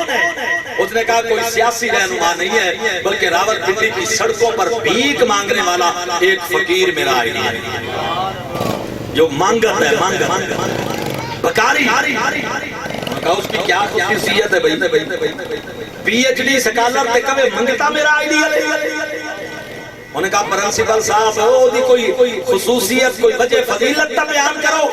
اس نے کہا کوئی سیاسی رہنما نہیں ہے بلکہ راول پنڈی کی سڑکوں پر بھیک مانگنے والا ایک فقیر میرا آئیڈیل ہے، جو مانگت ہے، بکاری۔ کہا اس کی کیا خصوصیت ہے بھئی؟ پی ایچ ڈی سکالر تے کبھی منگتا میرا آئیڈیل ہے؟ انہوں نے کہا پرنسپل صاحب ہو دی کوئی خصوصیت، کوئی وجہ فضیلت تا بیان کرو۔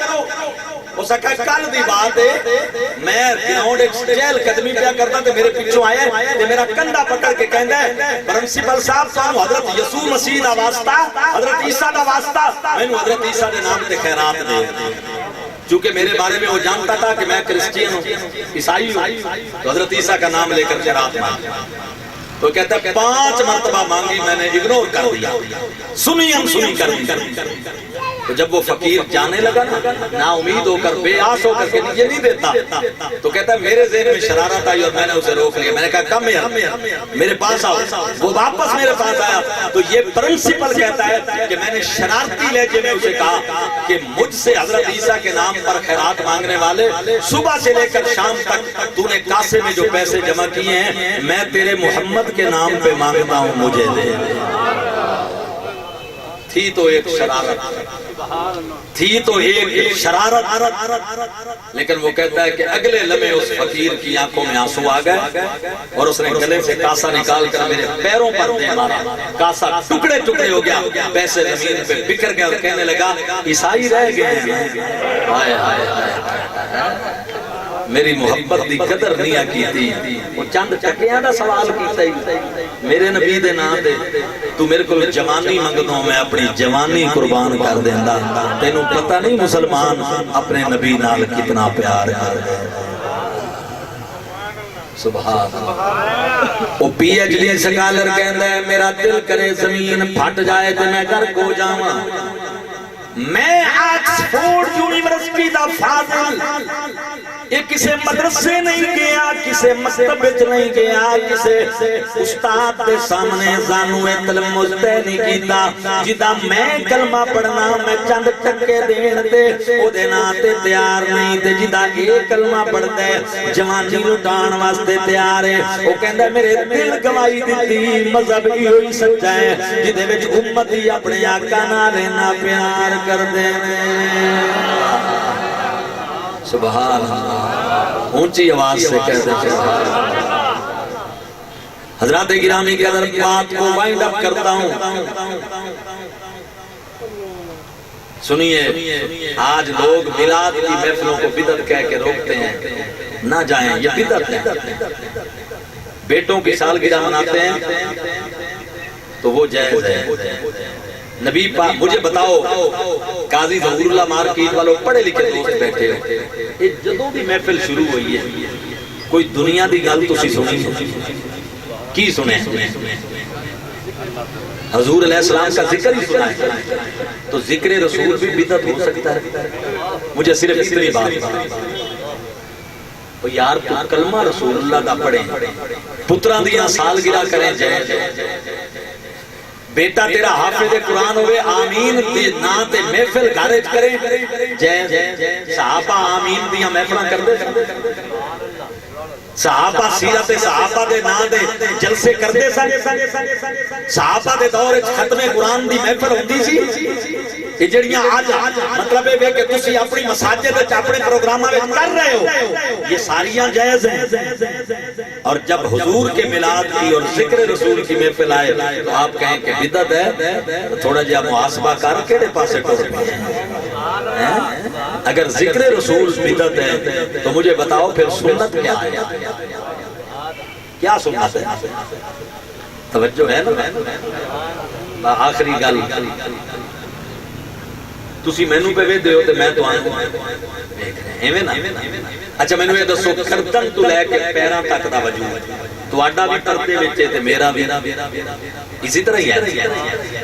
اس نے کہا کل دی بات ہے، میں گراؤنڈ ایک چہل قدمی پہ کرتا تھے، میرے پیچھوں آئے کہ میرا کندھا پکڑ کے کہندا ہے پرنسپل صاحب تانوں حضرت یسوع مسیح دا واسطہ، حضرت عیسیٰ دا واسطہ، مینوں حضرت عیسیٰ دے نام تے خیرات دے۔ چونکہ میرے بارے میں وہ جانتا تھا کہ میں کرسچین ہوں، عیسائی ہوں، تو حضرت عیسیٰ کا نام لے کر خیرات مانگا۔ تو کہتا ہے 5 مرتبہ مانگی، میں نے اگنور کر دیا، سنی کر دی۔ تو جب وہ فقیر جانے لگا نا امید ہو کر، بے آس ہو کر کے یہ نہیں دیتا، تو کہتا ہے میرے ذہن میں شرارت آئی اور میں نے اسے روک لیا۔ میں نے کہا کم یار میرے پاس آؤ۔ وہ واپس میرے پاس آیا تو یہ پرنسپل کہتا ہے کہ میں نے شرارتی لہجے میں اسے کہا کہ مجھ سے حضرت عیسیٰ کے نام پر خیرات مانگنے والے صبح سے لے کر شام تک تو نے کاسے میں جو پیسے جمع کیے ہیں میں تیرے محمد کے نام پہ مانگتا ہوں، مجھے دے۔ تھی تو ایک شرارت، لیکن وہ کہتا ہے کہ اگلے لمحے اس فقیر کی آنکھوں میں آنسو آ گئے اور اس نے گلے سے کاسا نکال کر میرے پیروں پر دے مارا، کاسا ٹکڑے ٹکڑے ہو گیا، پیسے زمین پہ بکھر گئے اور کہنے لگا عیسائی رہ گئے ہیں۔ ہائے ہائے ہائے میری محبت دی قدر نہیں کی تھی، وہ چند ٹکیاں دا سوال کیتا ہی میرے نبی دے نام دے، تو میرے کو جوانی منگدوں میں اپنی جوانی قربان کر دیندہ، تینوں پتہ نہیں مسلمان اپنے نبی نال کتنا پیار کر دے۔ سبحان اللہ۔ وہ پی ایچ ڈی سکالر کہندہ ہے میرا دل کرے زمین پھٹ جائے تو میں گھر کو جاواں، میں آکسفورڈ یونیورسٹی دا فاضل، یہ کسے مدرسے نہیں گیا، کسے مکتب وچ نہیں گیا، کسے استاد دے سامنے زانوے تلمذ تے نہیں کیتا، جدا میں کلمہ پڑھنا میں چند ٹکے دین تے او دے نام تے تیار نہیں، تے جدا ایک کلمہ پڑھدا ہے جوانی لٹان واسطے تیار ہے۔ وہ کہندا میرے دل گواہی دتی مذہب ایہی سچا ہے جدے وچ امتی اپنے آقا نال رہنا پیار کر دے۔ سبحان اللہ، اونچی آواز سے کہتے ہیں۔ حضرات گرامی کے اندر بات کو وائنڈ اپ کرتا ہوں، سنیے آج لوگ میلاد کی محفلوں کو بدعت کہہ کے روکتے ہیں، نہ جائیں، یہ بدعت ہے۔ بیٹوں کی سالگرہ مناتے ہیں تو وہ جائز ہے۔ نبی پاک مجھے بتاؤ، قاضی ظہور اللہ مارکیٹ والوں پڑھے لکھے دوست بیٹھے ہو، یہ جدوں بھی محفل شروع ہوئی ہے کوئی دنیا دی گل تسی سنی کی سنے؟ حضور علیہ السلام کا ذکر ہی سنا ہے تو ذکر رسول بھی بدعت ہو سکتا ہے؟ مجھے صرف اتنی بات یار تو کلمہ رسول اللہ دا پڑھیں، پتران دیاں سالگرہ کریں جائیں، بیٹا تیرا حافظ قرآن ہوئے آمین تے نا تے محفل گارج کریں جے صحابہ آمین دیا محفلہ کر دے صحابہ سیرت صحابہ دے نا دے جلسے کر دے صحابہ دے دور ختم قرآن دی محفل ہوندی سی یہ جڑیاں آج مطلب ہے کہ تسی اپنی مساجد اپنے پروگرامہ میں کر رہے ہو یہ ساریاں جائز ہیں اور جب حضور کے میلاد کی اور ذکر رسول کی محفل آئے تو آپ کہیں کہ بدعت ہے تھوڑا جا محاسبہ کر کے پاسے ٹور پائے اگر ذکر رسول بدعت ہے تو مجھے بتاؤ پھر سنت کیا ہے کیا سنت ہے توجہ ہے نا آخری گل تسی مینوں پہ وے دیو تے میں تو آن ایویں نا اچھا مینوں یہ دسو گردن تو لے کے پیراں تک دا وجود تو آڈا بھی پردے وچ تے میرا بھی اسی طرح ہی ہے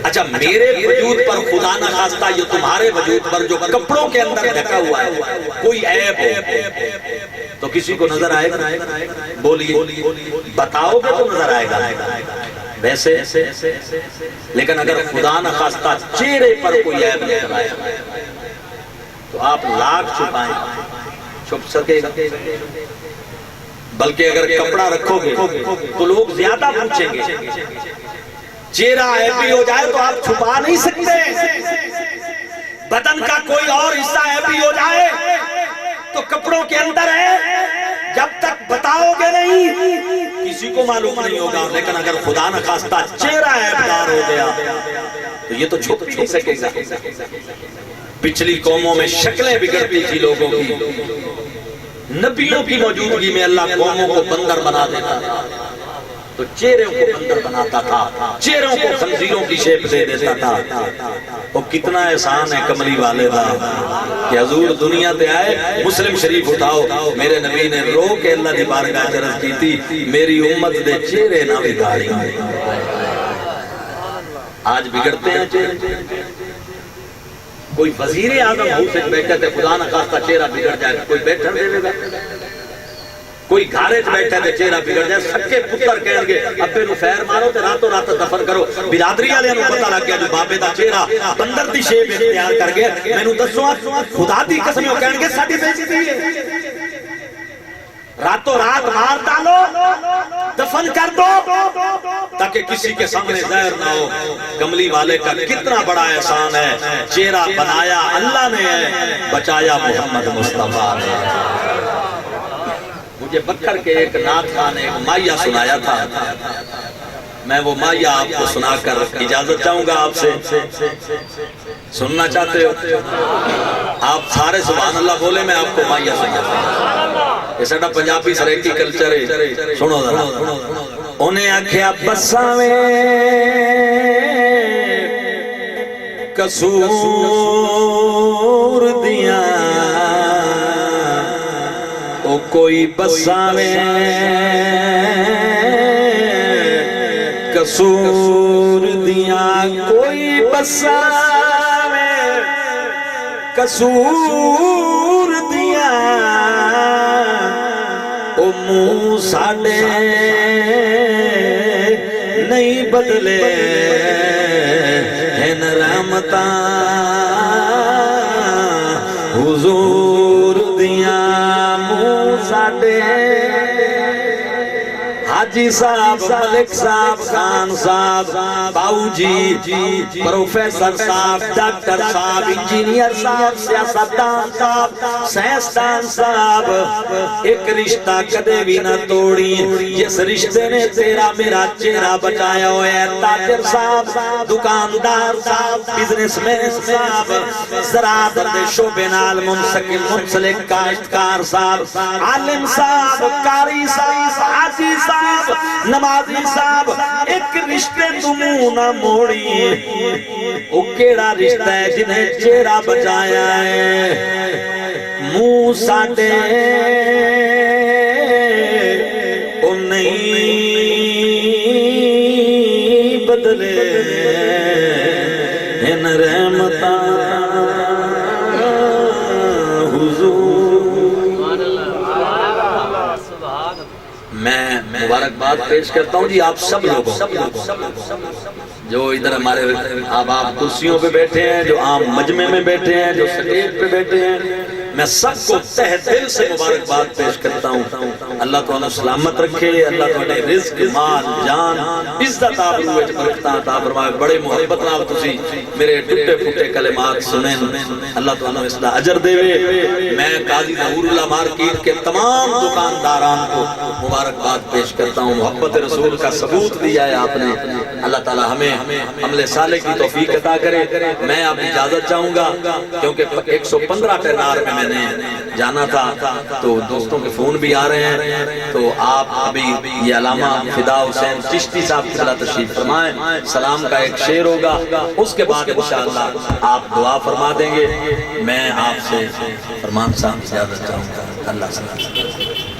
اچھا میرے وجود پر خدا نہ خواستہ یہ تمہارے وجود پر جو کپڑوں کے اندر ڈھکا ہوا ہے کوئی عیب ہو تو کسی کو نظر آئے گا بولیے بتاؤ گے تو نظر آئے گا ویسے لیکن اگر خدا نہ خواستہ چہرے پر کوئی عیب نظر آئے تو آپ لاکھ چھپائیں چھپ سکے گا بلکہ اگر کپڑا رکھو گے تو لوگ زیادہ پوچھیں گے چہرہ عیبی ہو جائے تو آپ چھپا نہیں سکتے بدن کا کوئی اور حصہ عیبی ہو جائے تو کپڑوں کے اندر ہے جب تک بتاؤ گے نہیں کسی کو معلوم نہیں ہوگا لیکن اگر خدا نہ خواستہ چہرہ عیبدار ہو گیا تو یہ تو چھپ نہیں سکے گا پچھلی قوموں میں شکلیں بگڑتی تھی لوگوں کی نبیوں کی موجودگی میں اللہ قوموں کو بندر بنا دیتا تھا تو چہروں کو بندر بناتا تھا چہروں کو خنزیروں کی شیپ دے دیتا تھا وہ کتنا احسان ہے کملی والے دا کہ حضور دنیا تے آئے مسلم شریف اٹھاؤ میرے نبی نے رو کے اللہ دی بارگاہ عرض کی تھی میری امت دے چہرے نہ بگاڑی آج بگڑتے ہیں چہرے کوئی وزیر اعظم ہو سے بیٹھے تھے خدا نہ خواستہ چہرہ بگڑ جائے کوئی بیٹھا دے گا کوئی گھارے بیٹھے تھے چہرہ بگڑ جائے سکے پتر کہیں گے ابے نو فیر مارو تے راتوں رات دفن کرو برادری والے نو پتہ لگ گیا جو بابے دا چہرہ بندر دی شیپ اختیار کر گیا مینوں دسو خدا دی قسم او کہیں گے ساڈی بےزتی ہے راتوں رات مار ڈالو دفن کر دو تاکہ کسی کے سامنے ظاہر نہ ہو کملی والے کا کتنا بڑا احسان ہے چہرہ بنایا اللہ نے ہے بچایا محمد مصطفیٰ نے مجھے بکر کے ایک نعت خان نے ایک مائیہ سنایا تھا میں وہ مائیہ آپ کو سنا کر اجازت چاہوں گا آپ سے سننا چاہتے ہو آپ سارے سبحان اللہ بولے میں آپ کو مائیہ سناتا ہوں یہ ساڈا پنجابی سریکی کلچر ہے سنو ذرا انہیں آکھیا بساویں قصور دیاں او کوئی بساویں قصور دیاں کوئی بساویں قصور دیاں او منہ ساڈے نہیں بدلے ہن رحمتاں حضور دیاں منہ ساڈے حاجی صاحب ملک صاحب خان صاحب باؤ جی پروفیسر صاحب ڈاکٹر صاحب انجینئر صاحب سیاستدان صاحب سائنسدان صاحب ایک رشتہ کدے بھی نہ توڑی جس رشتے نے تیرا میرا چہرہ بچایا ہوئے ہے تاجر صاحب دکاندار صاحب بزنس مین صاحب زراعت دے شعبے نال منسلک کاشتکار صاحب عالم صاحب قاری صاحب حاجی صاحب نمازی صاحب ایک رشتے تو منہ نہ موڑی او کیڑا رشتہ ہے جنہیں چہرہ بچایا ہے منہ ساڈے او نہیں بدلے ان رحمتاں میں مبارکباد پیش کرتا ہوں جی آپ سب لوگوں جو ادھر ہمارے احباب کرسیوں پہ بیٹھے ہیں، جو عام مجمع میں بیٹھے ہیں، جو سٹیج پہ بیٹھے ہیں، میں سب کو تہ دل سے مبارکباد پیش کرتا ہوں۔ اللہ تعالیٰ سلامت رکھے، اللہ تعالیٰ رزق، مال، جان، عزت آپ روئے برکتاں عطا فرمائے۔ بڑے محبت نال تسی میرے ٹوٹے پھوٹے کلمات سنیں، اللہ تعالیٰ اس دا اجر دے۔ میں قاضی ظہور اللہ مارکیٹ کے تمام دکانداران کو مبارکباد پیش کرتا ہوں۔ محبت رسول کا ثبوت دیا ہے آپ نے، اللہ تعالیٰ ہمیں عمل صالح کی توفیق عطا کرے۔ میں آپ اجازت چاہوں گا کیونکہ 115 ٹرنار میں میں نے جانا تھا، تو دوستوں کے فون بھی آ رہے ہیں، تو آپ ابھی یہ علامہ فدا حسین چشتی صاحب کی صلاح تشریف فرمائیں، سلام کا ایک شعر ہوگا، اس کے بعد انشاءاللہ آپ دعا فرما دیں گے۔ میں آپ سے فرمان صاحب اجازت چاہوں گا۔ اللہ صلی اللہ علیہ وسلم۔